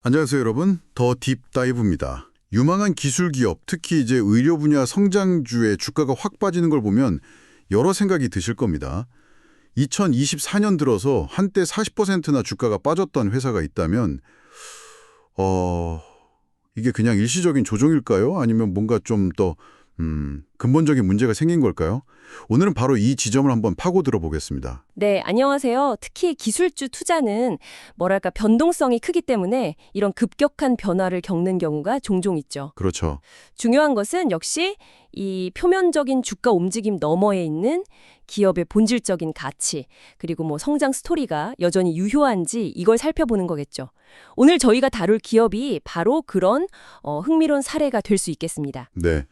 안녕하세요, 여러분. 더 딥다이브입니다. 유망한 기술 기업, 특히 이제 의료 분야 성장주의 주가가 확 빠지는 걸 보면 여러 생각이 드실 겁니다. 2024년 들어서 한때 40%나 주가가 빠졌던 회사가 있다면 이게 그냥 일시적인 조정일까요? 아니면 뭔가 좀 더 근본적인 문제가 생긴 걸까요? 오늘은 바로 이 지점을 한번 파고 들어보겠습니다. 네, 안녕하세요. 특히 기술주 투자는 뭐랄까 변동성이 크기 때문에 이런 급격한 변화를 겪는 경우가 종종 있죠. 그렇죠. 중요한 것은 역시 이 표면적인 주가 움직임 너머에 있는 기업의 본질적인 가치, 그리고 성장 스토리가 여전히 유효한지 이걸 살펴보는 거겠죠. 오늘 저희가 다룰 기업이 바로 그런 흥미로운 사례가 될 수 있겠습니다. 네.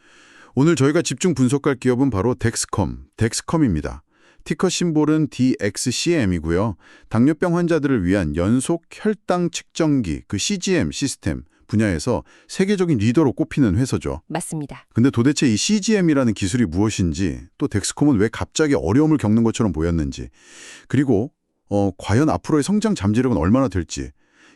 오늘 저희가 집중 분석할 기업은 바로 덱스컴입니다. 티커 심볼은 DXCM이고요. 당뇨병 환자들을 위한 연속 혈당 측정기, CGM 시스템 분야에서 세계적인 리더로 꼽히는 회사죠. 맞습니다. 근데 도대체 이 CGM이라는 기술이 무엇인지, 또 덱스컴은 왜 갑자기 어려움을 겪는 것처럼 보였는지, 그리고 과연 앞으로의 성장 잠재력은 얼마나 될지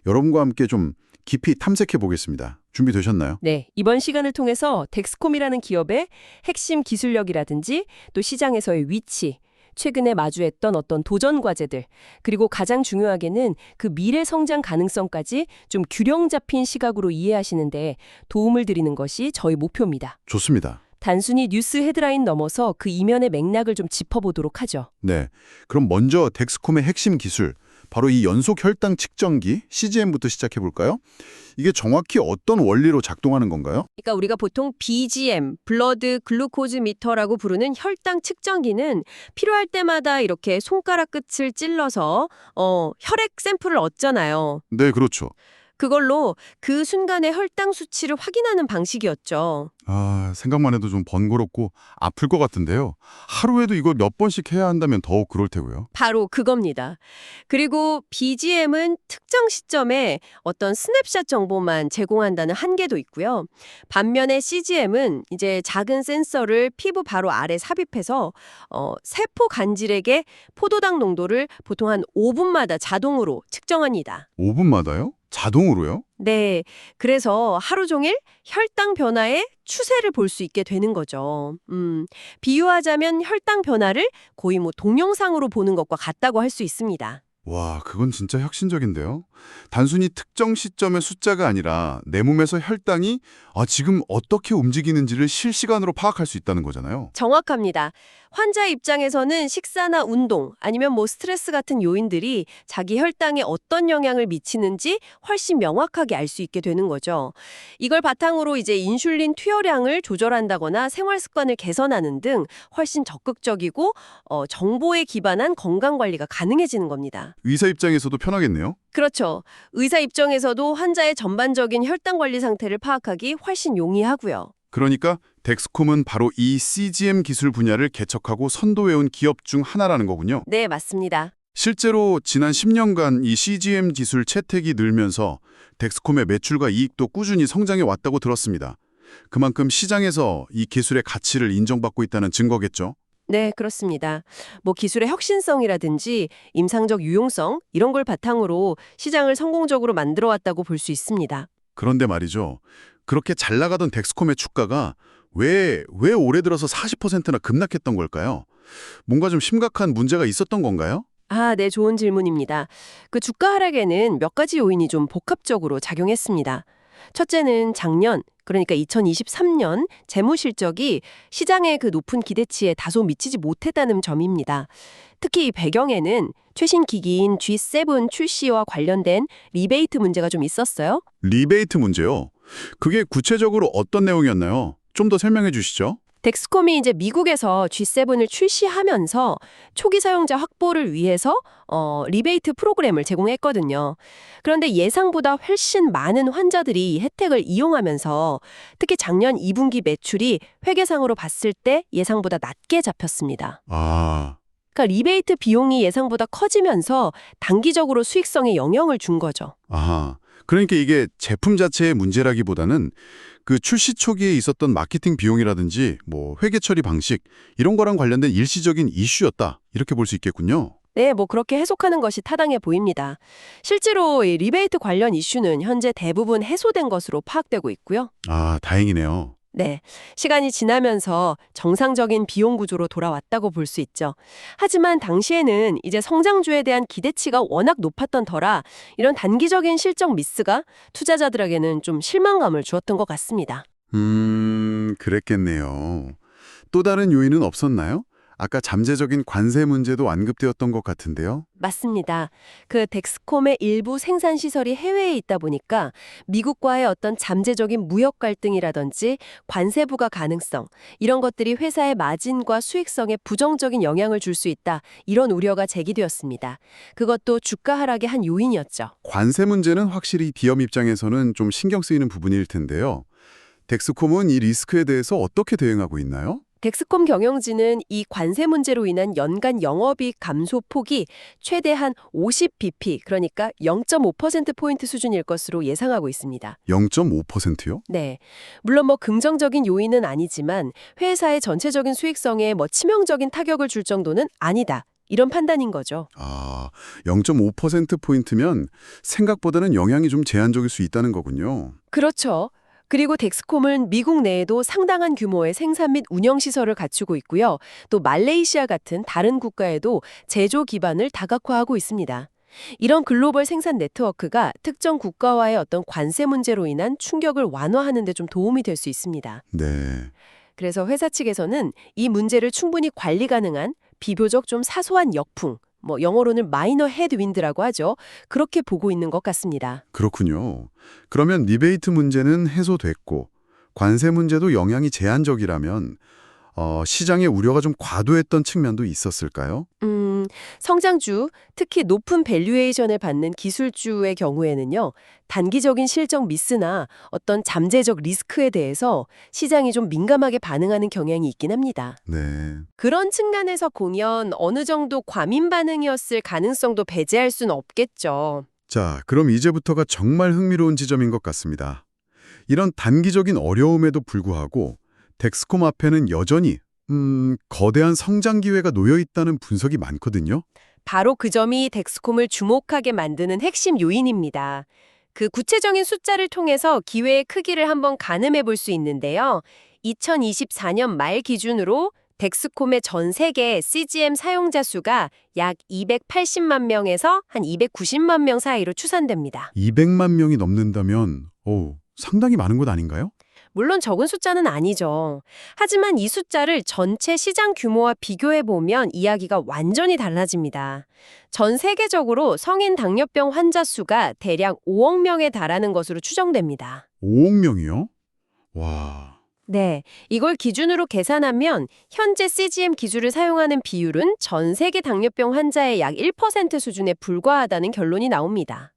여러분과 함께 좀 깊이 탐색해 보겠습니다. 준비되셨나요? 네, 이번 시간을 통해서 덱스콤이라는 기업의 핵심 기술력이라든지 또 시장에서의 위치, 최근에 마주했던 어떤 도전 과제들, 그리고 가장 중요하게는 그 미래 성장 가능성까지 좀 균형 잡힌 시각으로 이해하시는데 도움을 드리는 것이 저희 목표입니다. 좋습니다. 단순히 뉴스 헤드라인 넘어서 그 이면의 맥락을 좀 짚어보도록 하죠. 네, 그럼 먼저 덱스콤의 핵심 기술, 바로 이 연속 혈당 측정기 CGM부터 시작해 볼까요? 이게 정확히 어떤 원리로 작동하는 건가요? 그러니까 우리가 보통 BGM, 블러드 글루코즈 미터라고 부르는 혈당 측정기는 필요할 때마다 이렇게 손가락 끝을 찔러서 혈액 샘플을 얻잖아요. 네, 그렇죠. 그걸로 그 순간의 혈당 수치를 확인하는 방식이었죠. 생각만 해도 좀 번거롭고 아플 것 같은데요. 하루에도 이걸 몇 번씩 해야 한다면 더욱 그럴 테고요. 바로 그겁니다. 그리고 BGM은 특정 시점에 어떤 스냅샷 정보만 제공한다는 한계도 있고요. 반면에 CGM은 이제 작은 센서를 피부 바로 아래 삽입해서 세포 간질에게 포도당 농도를 보통 한 5분마다 자동으로 측정합니다. 5분마다요? 자동으로요? 네, 그래서 하루 종일 혈당 변화의 추세를 볼 수 있게 되는 거죠. 비유하자면 혈당 변화를 거의 동영상으로 보는 것과 같다고 할 수 있습니다. 와, 그건 진짜 혁신적인데요. 단순히 특정 시점의 숫자가 아니라 내 몸에서 혈당이 지금 어떻게 움직이는지를 실시간으로 파악할 수 있다는 거잖아요. 정확합니다. 환자 입장에서는 식사나 운동 아니면 스트레스 같은 요인들이 자기 혈당에 어떤 영향을 미치는지 훨씬 명확하게 알 수 있게 되는 거죠. 이걸 바탕으로 이제 인슐린 투여량을 조절한다거나 생활 습관을 개선하는 등 훨씬 적극적이고 정보에 기반한 건강 관리가 가능해지는 겁니다. 의사 입장에서도 편하겠네요. 그렇죠. 의사 입장에서도 환자의 전반적인 혈당 관리 상태를 파악하기 훨씬 용이하고요. 그러니까 덱스콤은 바로 이 CGM 기술 분야를 개척하고 선도해온 기업 중 하나라는 거군요. 네, 맞습니다. 실제로 지난 10년간 이 CGM 기술 채택이 늘면서 덱스콤의 매출과 이익도 꾸준히 성장해 왔다고 들었습니다. 그만큼 시장에서 이 기술의 가치를 인정받고 있다는 증거겠죠. 네, 그렇습니다. 기술의 혁신성이라든지 임상적 유용성 이런 걸 바탕으로 시장을 성공적으로 만들어 왔다고 볼 수 있습니다. 그런데 말이죠. 그렇게 잘 나가던 덱스콤의 주가가 왜 올해 들어서 40%나 급락했던 걸까요? 뭔가 좀 심각한 문제가 있었던 건가요? 네, 좋은 질문입니다. 그 주가 하락에는 몇 가지 요인이 좀 복합적으로 작용했습니다. 첫째는 작년, 그러니까 2023년 재무 실적이 시장의 그 높은 기대치에 다소 미치지 못했다는 점입니다. 특히 이 배경에는 최신 기기인 G7 출시와 관련된 리베이트 문제가 좀 있었어요. 리베이트 문제요. 그게 구체적으로 어떤 내용이었나요? 좀 더 설명해 주시죠. 덱스콤이 이제 미국에서 G7을 출시하면서 초기 사용자 확보를 위해서 리베이트 프로그램을 제공했거든요. 그런데 예상보다 훨씬 많은 환자들이 혜택을 이용하면서 특히 작년 2분기 매출이 회계상으로 봤을 때 예상보다 낮게 잡혔습니다. 그러니까 리베이트 비용이 예상보다 커지면서 단기적으로 수익성에 영향을 준 거죠. 그러니까 이게 제품 자체의 문제라기보다는 그 출시 초기에 있었던 마케팅 비용이라든지 회계 처리 방식 이런 거랑 관련된 일시적인 이슈였다. 이렇게 볼 수 있겠군요. 네, 뭐 그렇게 해석하는 것이 타당해 보입니다. 실제로 이 리베이트 관련 이슈는 현재 대부분 해소된 것으로 파악되고 있고요. 아, 다행이네요. 네, 시간이 지나면서 정상적인 비용 구조로 돌아왔다고 볼 수 있죠. 하지만 당시에는 이제 성장주에 대한 기대치가 워낙 높았던 터라 이런 단기적인 실적 미스가 투자자들에게는 좀 실망감을 주었던 것 같습니다. 그랬겠네요. 또 다른 요인은 없었나요? 아까 잠재적인 관세 문제도 언급되었던 것 같은데요. 맞습니다. 그 덱스콤의 일부 생산 시설이 해외에 있다 보니까 미국과의 어떤 잠재적인 무역 갈등이라든지 관세 부과 가능성, 이런 것들이 회사의 마진과 수익성에 부정적인 영향을 줄 수 있다. 이런 우려가 제기되었습니다. 그것도 주가 하락의 한 요인이었죠. 관세 문제는 확실히 기업 입장에서는 좀 신경 쓰이는 부분일 텐데요. 덱스콤은 이 리스크에 대해서 어떻게 대응하고 있나요? 덱스콤 경영진은 이 관세 문제로 인한 연간 영업이익 감소 폭이 최대한 50bp, 그러니까 0.5%포인트 수준일 것으로 예상하고 있습니다. 0.5%요? 네. 물론 뭐 긍정적인 요인은 아니지만 회사의 전체적인 수익성에 뭐 치명적인 타격을 줄 정도는 아니다. 이런 판단인 거죠. 아, 0.5%포인트면 생각보다는 영향이 좀 제한적일 수 있다는 거군요. 그렇죠. 그리고 덱스콤은 미국 내에도 상당한 규모의 생산 및 운영 시설을 갖추고 있고요. 또 말레이시아 같은 다른 국가에도 제조 기반을 다각화하고 있습니다. 이런 글로벌 생산 네트워크가 특정 국가와의 어떤 관세 문제로 인한 충격을 완화하는 데 좀 도움이 될 수 있습니다. 네. 그래서 회사 측에서는 이 문제를 충분히 관리 가능한 비교적 좀 사소한 역풍, 뭐 영어로는 마이너 헤드윈드라고 하죠. 그렇게 보고 있는 것 같습니다. 그렇군요. 그러면 리베이트 문제는 해소됐고 관세 문제도 영향이 제한적이라면 시장의 우려가 좀 과도했던 측면도 있었을까요? 성장주, 특히 높은 밸류에이션을 받는 기술주의 경우에는요, 단기적인 실적 미스나 어떤 잠재적 리스크에 대해서 시장이 좀 민감하게 반응하는 경향이 있긴 합니다. 네. 그런 측면에서 보면 어느 정도 과민 반응이었을 가능성도 배제할 수는 없겠죠. 자, 그럼 이제부터가 정말 흥미로운 지점인 것 같습니다. 이런 단기적인 어려움에도 불구하고 덱스콤 앞에는 여전히 거대한 성장 기회가 놓여 있다는 분석이 많거든요. 바로 그 점이 덱스콤을 주목하게 만드는 핵심 요인입니다. 그 구체적인 숫자를 통해서 기회의 크기를 한번 가늠해 볼 수 있는데요. 2024년 말 기준으로 덱스콤의 전 세계 CGM 사용자 수가 약 280만 명에서 한 290만 명 사이로 추산됩니다. 200만 명이 넘는다면 상당히 많은 것 아닌가요? 물론 적은 숫자는 아니죠. 하지만 이 숫자를 전체 시장 규모와 비교해보면 이야기가 완전히 달라집니다. 전 세계적으로 성인 당뇨병 환자 수가 대략 5억 명에 달하는 것으로 추정됩니다. 5억 명이요? 와, 네, 이걸 기준으로 계산하면 현재 CGM 기술을 사용하는 비율은 전 세계 당뇨병 환자의 약 1% 수준에 불과하다는 결론이 나옵니다.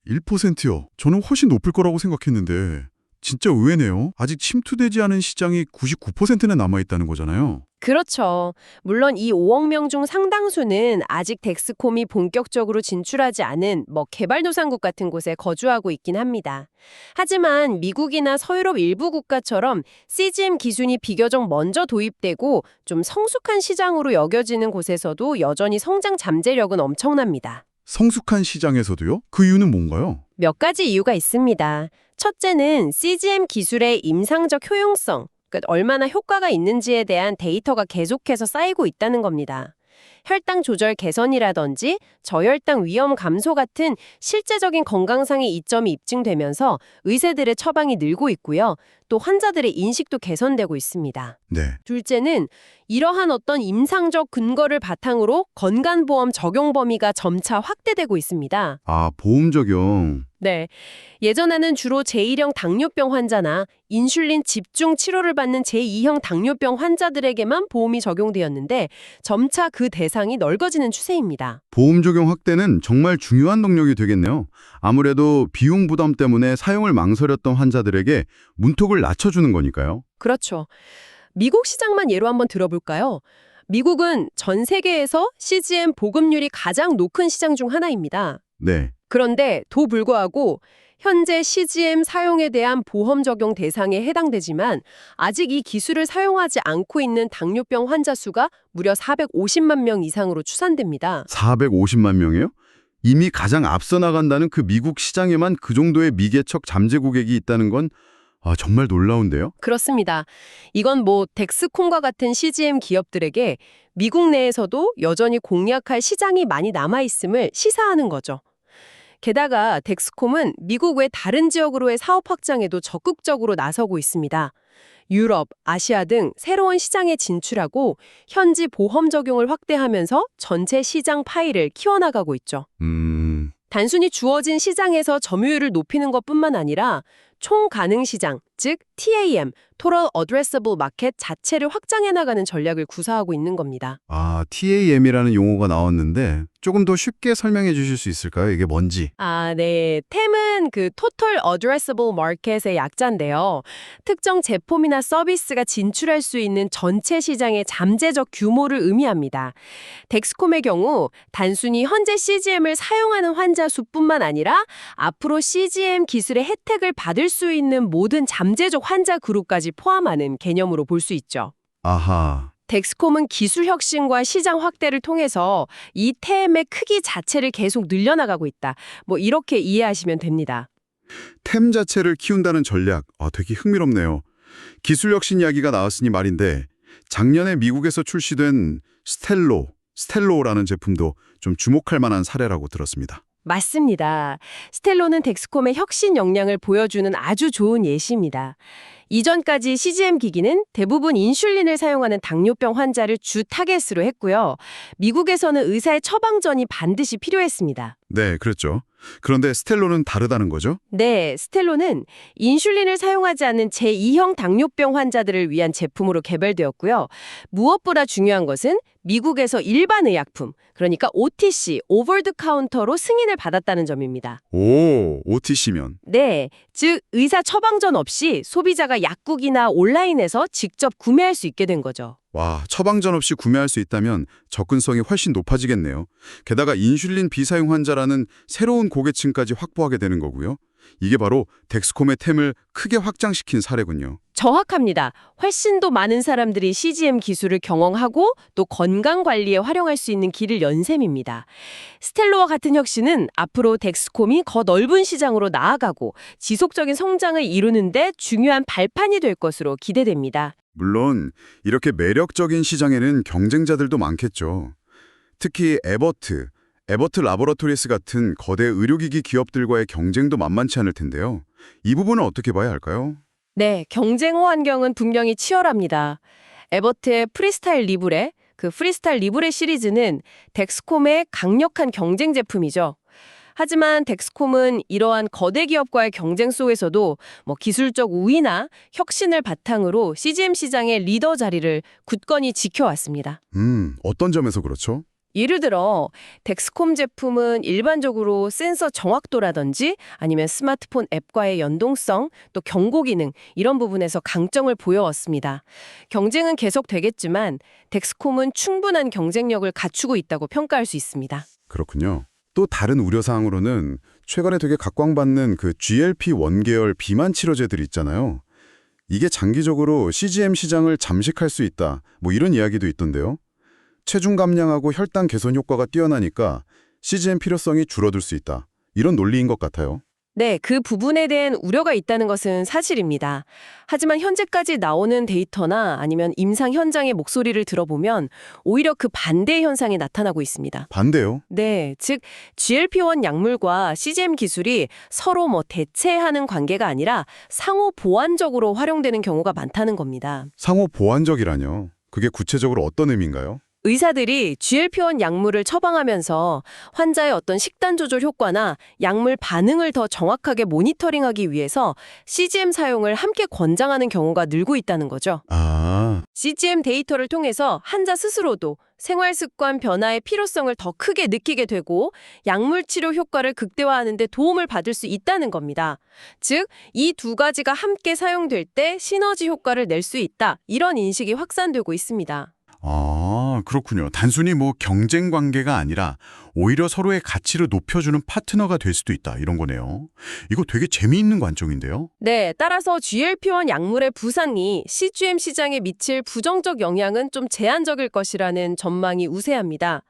1%요? 저는 훨씬 높을 거라고 생각했는데 진짜 의외네요. 아직 침투되지 않은 시장이 99%나 남아있다는 거잖아요. 그렇죠. 물론 이 5억 명 중 상당수는 아직 덱스콤이 본격적으로 진출하지 않은 개발도상국 같은 곳에 거주하고 있긴 합니다. 하지만 미국이나 서유럽 일부 국가처럼 CGM 기준이 비교적 먼저 도입되고 좀 성숙한 시장으로 여겨지는 곳에서도 여전히 성장 잠재력은 엄청납니다. 성숙한 시장에서도요? 그 이유는 뭔가요? 몇 가지 이유가 있습니다. 첫째는 CGM 기술의 임상적 효용성, 그러니까 얼마나 효과가 있는지에 대한 데이터가 계속해서 쌓이고 있다는 겁니다. 혈당 조절 개선이라든지 저혈당 위험 감소 같은 실제적인 건강상의 이점이 입증되면서 의사들의 처방이 늘고 있고요. 또 환자들의 인식도 개선되고 있습니다. 네. 둘째는 이러한 어떤 임상적 근거를 바탕으로 건강보험 적용 범위가 점차 확대되고 있습니다. 아, 보험 적용. 네. 예전에는 주로 제1형 당뇨병 환자나 인슐린 집중 치료를 받는 제2형 당뇨병 환자들에게만 보험이 적용되었는데 점차 그 대상이 넓어지는 추세입니다. 보험 적용 확대는 정말 중요한 동력이 되겠네요. 아무래도 비용 부담 때문에 사용을 망설였던 환자들에게 문턱을 낮춰주는 거니까요. 그렇죠. 미국 시장만 예로 한번 들어볼까요? 미국은 전 세계에서 CGM 보급률이 가장 높은 시장 중 하나입니다. 네. 그런데 도 불구하고 현재 CGM 사용에 대한 보험 적용 대상에 해당되지만 아직 이 기술을 사용하지 않고 있는 당뇨병 환자 수가 무려 450만 명 이상으로 추산됩니다. 450만 명이요? 이미 가장 앞서 나간다는 그 미국 시장에만 그 정도의 미개척 잠재 고객이 있다는 건 정말 놀라운데요? 그렇습니다. 이건 뭐 덱스콤과 같은 CGM 기업들에게 미국 내에서도 여전히 공략할 시장이 많이 남아있음을 시사하는 거죠. 게다가 덱스콤은 미국 외 다른 지역으로의 사업 확장에도 적극적으로 나서고 있습니다. 유럽, 아시아 등 새로운 시장에 진출하고 현지 보험 적용을 확대하면서 전체 시장 파이를 키워나가고 있죠. 단순히 주어진 시장에서 점유율을 높이는 것뿐만 아니라 총 가능 시장, 즉 TAM, Total Addressable Market 자체를 확장해 나가는 전략을 구사하고 있는 겁니다. TAM이라는 용어가 나왔는데 조금 더 쉽게 설명해 주실 수 있을까요? 이게 뭔지. 네. TAM은 그 Total Addressable Market의 약자인데요. 특정 제품이나 서비스가 진출할 수 있는 전체 시장의 잠재적 규모를 의미합니다. 덱스콤의 경우 단순히 현재 CGM을 사용하는 환자 수뿐만 아니라 앞으로 CGM 기술의 혜택을 받을 수 있는 모든 잠재적 환자 그룹까지 포함하는 개념으로 볼 수 있죠. 아하. 덱스콤은 기술 혁신과 시장 확대를 통해서 이 TAM의 크기 자체를 계속 늘려나가고 있다. 이렇게 이해하시면 됩니다. 템 자체를 키운다는 전략, 되게 흥미롭네요. 기술 혁신 이야기가 나왔으니 말인데 작년에 미국에서 출시된 스텔로라는 제품도 좀 주목할 만한 사례라고 들었습니다. 맞습니다. 스텔로는 덱스콤의 혁신 역량을 보여주는 아주 좋은 예시입니다. 이전까지 CGM 기기는 대부분 인슐린을 사용하는 당뇨병 환자를 주 타겟으로 했고요. 미국에서는 의사의 처방전이 반드시 필요했습니다. 네, 그렇죠. 그런데 스텔로는 다르다는 거죠? 네, 스텔로는 인슐린을 사용하지 않는 제2형 당뇨병 환자들을 위한 제품으로 개발되었고요. 무엇보다 중요한 것은 미국에서 일반 의약품, 그러니까 OTC, 오버 더 카운터로 승인을 받았다는 점입니다. OTC면. 네, 즉 의사 처방전 없이 소비자가 약국이나 온라인에서 직접 구매할 수 있게 된 거죠. 와, 처방전 없이 구매할 수 있다면 접근성이 훨씬 높아지겠네요. 게다가 인슐린 비사용 환자라는 새로운 고객층까지 확보하게 되는 거고요. 이게 바로 덱스콤의 템을 크게 확장시킨 사례군요. 정확합니다. 훨씬 더 많은 사람들이 CGM 기술을 경험하고 또 건강관리에 활용할 수 있는 길을 연 셈입니다. 스텔로와 같은 혁신은 앞으로 덱스콤이 더 넓은 시장으로 나아가고 지속적인 성장을 이루는 데 중요한 발판이 될 것으로 기대됩니다. 물론 이렇게 매력적인 시장에는 경쟁자들도 많겠죠. 특히 에버트 라보라토리스 같은 거대 의료기기 기업들과의 경쟁도 만만치 않을 텐데요. 이 부분은 어떻게 봐야 할까요? 네, 경쟁 환경은 분명히 치열합니다. 에버트의 프리스타일 리브레 시리즈는 덱스콤의 강력한 경쟁 제품이죠. 하지만 덱스콤은 이러한 거대 기업과의 경쟁 속에서도 기술적 우위나 혁신을 바탕으로 CGM 시장의 리더 자리를 굳건히 지켜왔습니다. 어떤 점에서 그렇죠? 예를 들어 덱스콤 제품은 일반적으로 센서 정확도라든지 아니면 스마트폰 앱과의 연동성, 또 경고 기능 이런 부분에서 강점을 보여왔습니다. 경쟁은 계속되겠지만 덱스콤은 충분한 경쟁력을 갖추고 있다고 평가할 수 있습니다. 그렇군요. 또 다른 우려사항으로는 최근에 되게 각광받는 그 GLP-1 계열 비만 치료제들 있잖아요. 이게 장기적으로 CGM 시장을 잠식할 수 있다. 이런 이야기도 있던데요. 체중 감량하고 혈당 개선 효과가 뛰어나니까 CGM 필요성이 줄어들 수 있다. 이런 논리인 것 같아요. 네, 그 부분에 대한 우려가 있다는 것은 사실입니다. 하지만 현재까지 나오는 데이터나 아니면 임상 현장의 목소리를 들어보면 오히려 그 반대 현상이 나타나고 있습니다. 반대요? 네, 즉 GLP-1 약물과 CGM 기술이 서로 대체하는 관계가 아니라 상호 보완적으로 활용되는 경우가 많다는 겁니다. 상호 보완적이라뇨. 그게 구체적으로 어떤 의미인가요? 의사들이 GLP-1 약물을 처방하면서 환자의 어떤 식단 조절 효과나 약물 반응을 더 정확하게 모니터링하기 위해서 CGM 사용을 함께 권장하는 경우가 늘고 있다는 거죠. CGM 데이터를 통해서 환자 스스로도 생활 습관 변화의 필요성을 더 크게 느끼게 되고 약물 치료 효과를 극대화하는 데 도움을 받을 수 있다는 겁니다. 즉, 이 두 가지가 함께 사용될 때 시너지 효과를 낼 수 있다. 이런 인식이 확산되고 있습니다. 그렇군요. 단순히 뭐 경쟁 관계가 아니라 오히려 서로의 가치를 높여주는 파트너가 될 수도 있다. 이런 거네요. 이거 되게 재미있는 관점인데요. 네, 따라서 GLP-1 약물의 부상이 CGM 시장에 미칠 부정적 영향은 좀 제한적일 것이라는 전망이 우세합니다.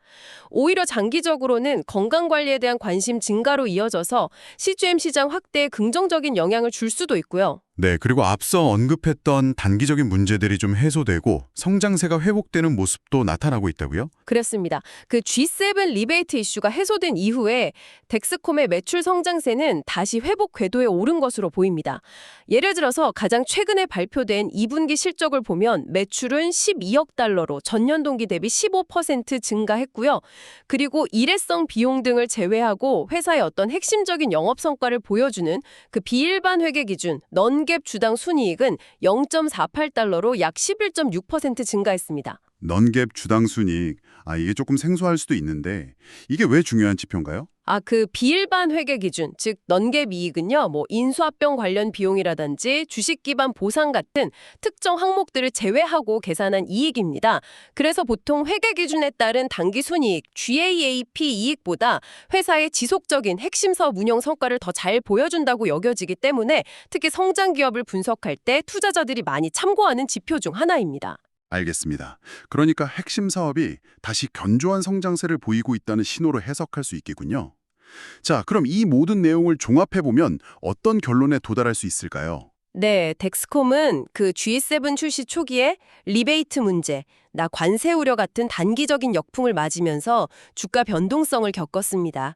오히려 장기적으로는 건강관리에 대한 관심 증가로 이어져서 CGM 시장 확대에 긍정적인 영향을 줄 수도 있고요. 네, 그리고 앞서 언급했던 단기적인 문제들이 좀 해소되고 성장세가 회복되는 모습도 나타나고 있다고요? 그렇습니다. 그 G7 리베이트 이슈가 해소된 이후에 덱스콤의 매출 성장세는 다시 회복 궤도에 오른 것으로 보입니다. 예를 들어서 가장 최근에 발표된 2분기 실적을 보면 매출은 12억 달러로 전년 동기 대비 15% 증가했고요. 그리고 일회성 비용 등을 제외하고 회사의 어떤 핵심적인 영업 성과를 보여주는 그 비일반 회계 기준 넌갭 주당 순이익은 0.48달러로 약 11.6% 증가했습니다. 넌갭 주당 순이익. 이게 조금 생소할 수도 있는데 이게 왜 중요한 지표인가요? 그 비일반 회계 기준, 즉 넌갭 이익은요, 인수합병 관련 비용이라든지 주식 기반 보상 같은 특정 항목들을 제외하고 계산한 이익입니다. 그래서 보통 회계 기준에 따른 당기 순이익, GAAP 이익보다 회사의 지속적인 핵심 사업 운영 성과를 더 잘 보여준다고 여겨지기 때문에 특히 성장 기업을 분석할 때 투자자들이 많이 참고하는 지표 중 하나입니다. 알겠습니다. 그러니까 핵심 사업이 다시 견조한 성장세를 보이고 있다는 신호로 해석할 수 있겠군요. 자, 그럼 이 모든 내용을 종합해보면 어떤 결론에 도달할 수 있을까요? 네, 덱스콤은 그 G7 출시 초기에 리베이트 문제, 관세 우려 같은 단기적인 역풍을 맞으면서 주가 변동성을 겪었습니다.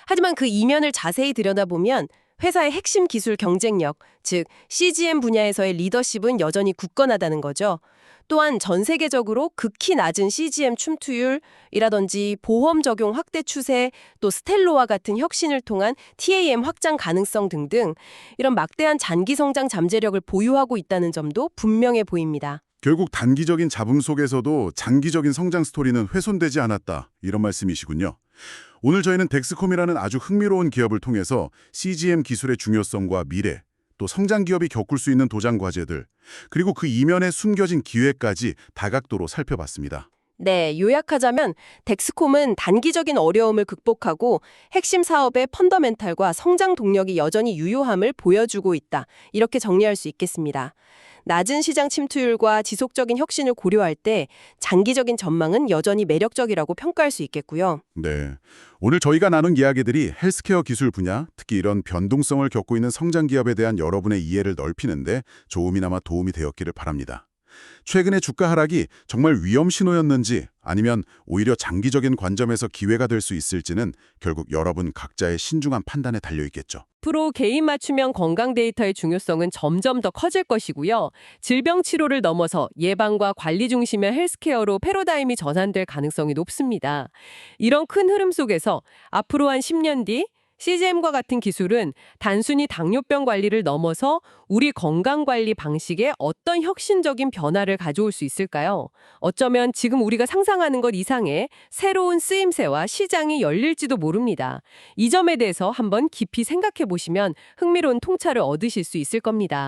하지만 그 이면을 자세히 들여다보면 회사의 핵심 기술 경쟁력, 즉 CGM 분야에서의 리더십은 여전히 굳건하다는 거죠. 또한 전 세계적으로 극히 낮은 CGM 춤투율이라든지 보험 적용 확대 추세, 또 스텔로와 같은 혁신을 통한 TAM 확장 가능성 등등 이런 막대한 장기 성장 잠재력을 보유하고 있다는 점도 분명해 보입니다. 결국 단기적인 잡음 속에서도 장기적인 성장 스토리는 훼손되지 않았다. 이런 말씀이시군요. 오늘 저희는 덱스콤이라는 아주 흥미로운 기업을 통해서 CGM 기술의 중요성과 미래, 또 성장 기업이 겪을 수 있는 도전 과제들, 그리고 그 이면에 숨겨진 기회까지 다각도로 살펴봤습니다. 네, 요약하자면 덱스콤은 단기적인 어려움을 극복하고 핵심 사업의 펀더멘탈과 성장 동력이 여전히 유효함을 보여주고 있다. 이렇게 정리할 수 있겠습니다. 낮은 시장 침투율과 지속적인 혁신을 고려할 때 장기적인 전망은 여전히 매력적이라고 평가할 수 있겠고요. 네, 오늘 저희가 나눈 이야기들이 헬스케어 기술 분야, 특히 이런 변동성을 겪고 있는 성장 기업에 대한 여러분의 이해를 넓히는데 조금이나마 도움이 되었기를 바랍니다. 최근의 주가 하락이 정말 위험 신호였는지 아니면 오히려 장기적인 관점에서 기회가 될 수 있을지는 결국 여러분 각자의 신중한 판단에 달려있겠죠. 앞으로 개인 맞춤형 건강 데이터의 중요성은 점점 더 커질 것이고요. 질병 치료를 넘어서 예방과 관리 중심의 헬스케어로 패러다임이 전환될 가능성이 높습니다. 이런 큰 흐름 속에서 앞으로 한 10년 뒤 CGM과 같은 기술은 단순히 당뇨병 관리를 넘어서 우리 건강관리 방식에 어떤 혁신적인 변화를 가져올 수 있을까요? 어쩌면 지금 우리가 상상하는 것 이상의 새로운 쓰임새와 시장이 열릴지도 모릅니다. 이 점에 대해서 한번 깊이 생각해 보시면 흥미로운 통찰을 얻으실 수 있을 겁니다.